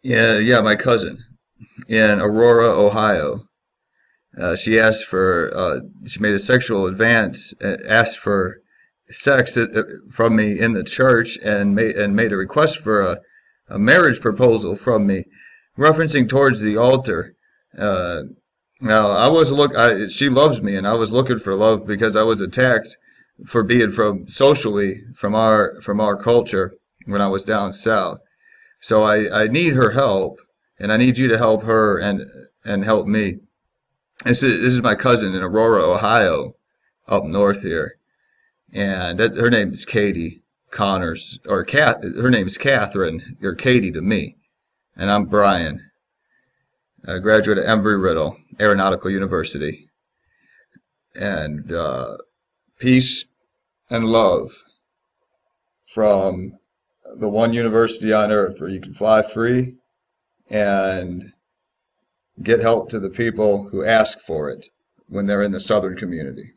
Yeah, my cousin in Aurora, Ohio. She made a sexual advance, asked for sex from me in the church, and made a request for a marriage proposal from me, referencing towards the altar. Uh, Now, she loves me, and I was looking for love because I was attacked for being from socially from our culture when I was down south. So I need her help, and I need you to help her and help me. This is my cousin in Aurora, Ohio, up north here, and her name is Katie Connors, or her name is Catherine, or Katie to me, and I'm Brian, a graduate of Embry-Riddle Aeronautical University, and peace and love from the one university on earth where you can fly free and get help to the people who ask for it when they're in the Southern community.